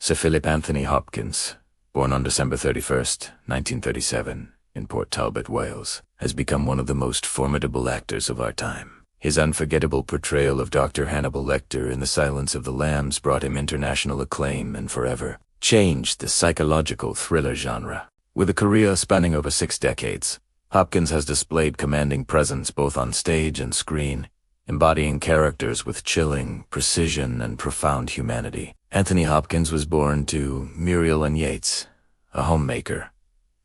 Sir Anthony Hopkins, born on December 31st, 1937, in Port Talbot, Wales, has become one of the most formidable actors of our time. His unforgettable portrayal of Dr. Hannibal Lecter in The Silence of the Lambs brought him international acclaim and forever changed the psychological thriller genre. With a career spanning over 6 decades, Hopkins has displayed commanding presence both on stage and screen, embodying characters with chilling precision and profound humanity. Anthony Hopkins was born to Muriel and Yates, a homemaker,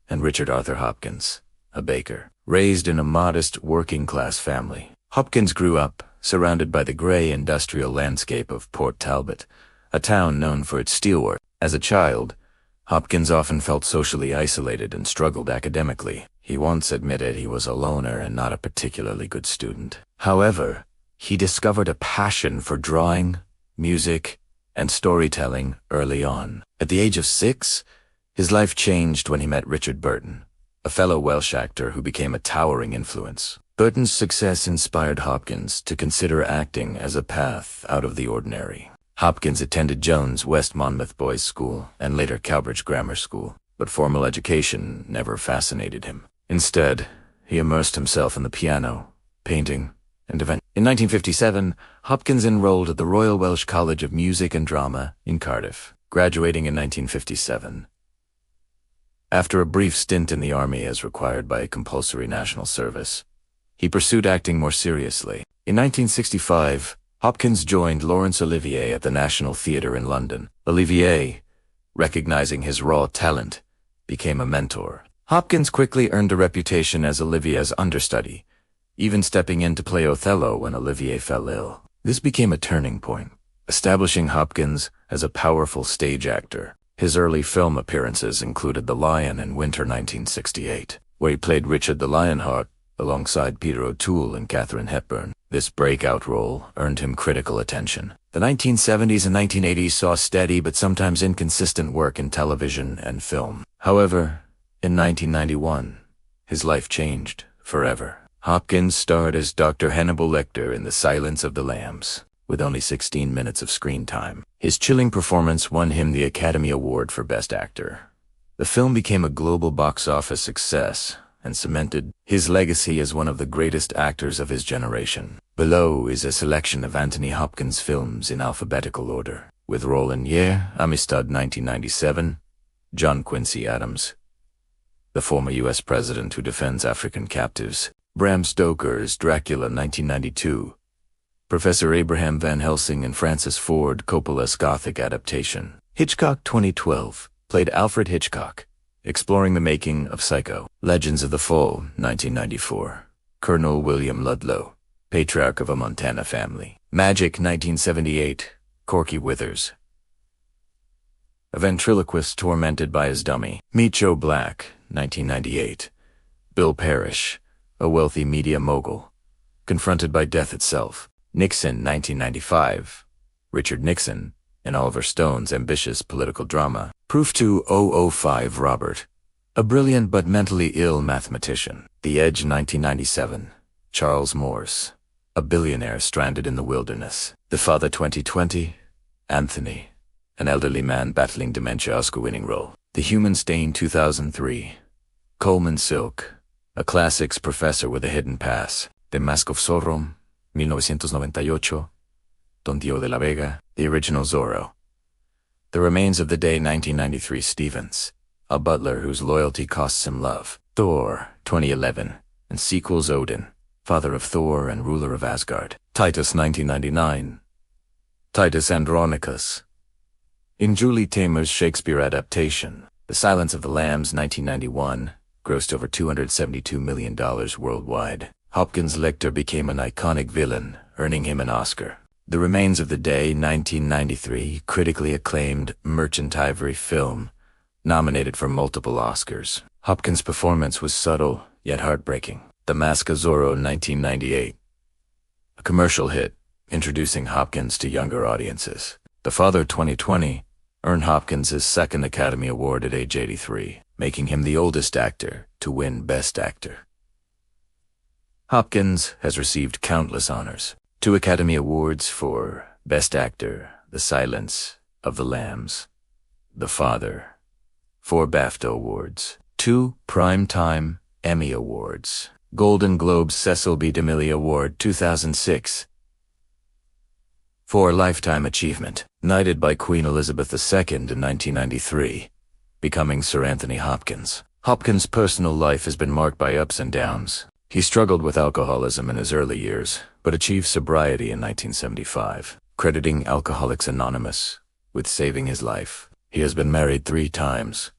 and Richard Arthur Hopkins, a baker. Raised in a modest working-class family, Hopkins grew up surrounded by the gray industrial landscape of Port Talbot, a town known for its steelwork. As a child, Hopkins often felt socially isolated and struggled academically. He once admitted he was a loner and not a particularly good student. However, he discovered a passion for drawing, music, and storytelling early on. At the age of 6, his life changed when he met Richard Burton, a fellow Welsh actor who became a towering influence. Burton's success inspired Hopkins to consider acting as a path out of the ordinary. Hopkins attended Jones West Monmouth Boys' School and later Cowbridge Grammar School, but formal education never fascinated him. Instead, he immersed himself in the piano, painting, and event. In 1957, Hopkins enrolled at the Royal Welsh College of Music and Drama in Cardiff, graduating in 1957. After a brief stint in the army as required by compulsory national service, he pursued acting more seriously. In 1965, Hopkins joined Laurence Olivier at the National Theatre in London. Olivier, recognizing his raw talent, became a mentor. Hopkins quickly earned a reputation as Olivier's understudy, even stepping in to play Othello when Olivier fell ill. This became a turning point, establishing Hopkins as a powerful stage actor. His early film appearances included The Lion in winter 1968, where he played Richard the Lionheart alongside Peter O'Toole and Katharine Hepburn. This breakout role earned him critical attention. The 1970s and 1980s saw steady but sometimes inconsistent work in television and film. However, in 1991, his life changed forever. Hopkins starred as Dr. Hannibal Lecter in The Silence of the Lambs, with only 16 minutes of screen time. His chilling performance won him the Academy Award for Best Actor. The film became a global box office success and cemented his legacy as one of the greatest actors of his generation. Below is a selection of Anthony Hopkins films in alphabetical order, with Roland Year, Amistad 1997, John Quincy Adams, the former U.S. president who defends African captives, Bram Stoker's Dracula 1992, Professor Abraham Van Helsing and Francis Ford Coppola's Gothic adaptation. Hitchcock 2012 played Alfred Hitchcock, exploring the making of Psycho. Legends of the Fall 1994, Colonel William Ludlow, patriarch of a Montana family. Magic 1978, Corky Withers, a ventriloquist tormented by his dummy. Meet Joe Black 1998, Bill Parrish, a wealthy media mogul, confronted by death itself. Nixon 1995, Richard Nixon, in Oliver Stone's ambitious political drama. Proof 2005 Robert, a brilliant but mentally ill mathematician. The Edge 1997, Charles Morse, a billionaire stranded in the wilderness. The Father 2020, Anthony, an elderly man battling dementia Oscar-winning role. The Human Stain 2003, Coleman Silk, a classics professor with a hidden past. The Mask of Zorro 1998, Don Dio de la Vega, the original Zorro. The Remains of the Day 1993 Stevens, a butler whose loyalty costs him love. Thor 2011, and sequels Odin, father of Thor and ruler of Asgard. Titus 1999, Titus Andronicus. In Julie Taymor's Shakespeare adaptation, The Silence of the Lambs 1991, grossed over $272 million worldwide. Hopkins Lecter became an iconic villain, earning him an Oscar. The Remains of the Day 1993, critically acclaimed Merchant Ivory film, nominated for multiple Oscars. Hopkins' performance was subtle, yet heartbreaking. The Mask of Zorro 1998, a commercial hit, introducing Hopkins to younger audiences. The Father 2020 earned Hopkins his second Academy Award at age 83, making him the oldest actor to win Best Actor. Hopkins has received countless honors. 2 Academy Awards for Best Actor, The Silence of the Lambs, The Father, 4 BAFTA Awards, 2 Primetime Emmy Awards, Golden Globe Cecil B. DeMille Award 2006, 4 Lifetime Achievement, knighted by Queen Elizabeth II in 1993, becoming Sir Anthony Hopkins. Hopkins' personal life has been marked by ups and downs. He struggled with alcoholism in his early years, but achieved sobriety in 1975, crediting Alcoholics Anonymous with saving his life. He has been married 3 times.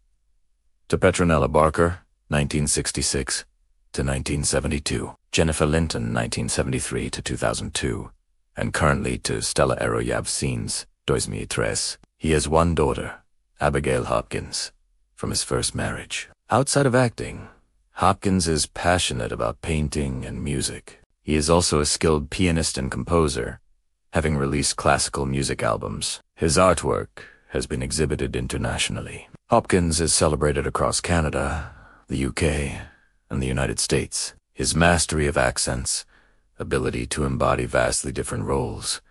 To Petronella Barker, 1966 to 1972, Jennifer Linton, 1973 to 2002, and currently to Stella Arroyave-Scenes, 2003. He has 1 daughter, Abigail Hopkins, from his first marriage. Outside of acting, Hopkins is passionate about painting and music. He is also a skilled pianist and composer, having released classical music albums. His artwork has been exhibited internationally. Hopkins is celebrated across Canada, the UK, and the United States. His mastery of accents, ability to embody vastly different roles,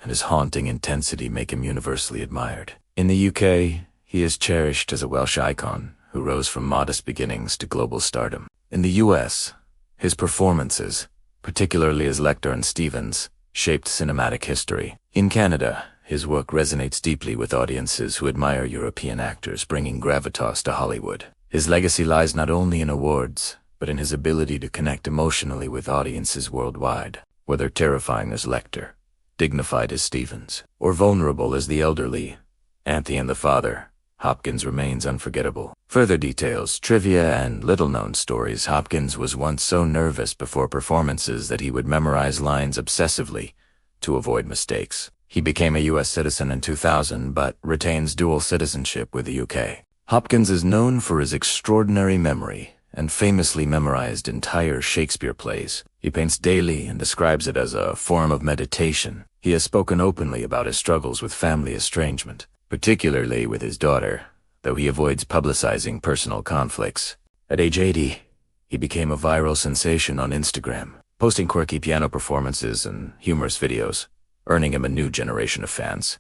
and his haunting intensity make him universally admired. In the UK, he is cherished as a Welsh icon who rose from modest beginnings to global stardom. In the US, his performances, particularly as Lecter and Stevens, shaped cinematic history. In Canada, his work resonates deeply with audiences who admire European actors, bringing gravitas to Hollywood. His legacy lies not only in awards, but in his ability to connect emotionally with audiences worldwide. Whether terrifying as Lecter, dignified as Stevens, or vulnerable as the elderly Anthony and the Father, Hopkins remains unforgettable. Further details, trivia, and little-known stories. Hopkins was once so nervous before performances that he would memorize lines obsessively to avoid mistakes. He became a U.S. citizen in 2000, but retains dual citizenship with the UK. Hopkins is known for his extraordinary memory and famously memorized entire Shakespeare plays. He paints daily and describes it as a form of meditation. He has spoken openly about his struggles with family estrangement, particularly with his daughter, though he avoids publicizing personal conflicts. At age 80, he became a viral sensation on Instagram, posting quirky piano performances and humorous videos, earning him a new generation of fans.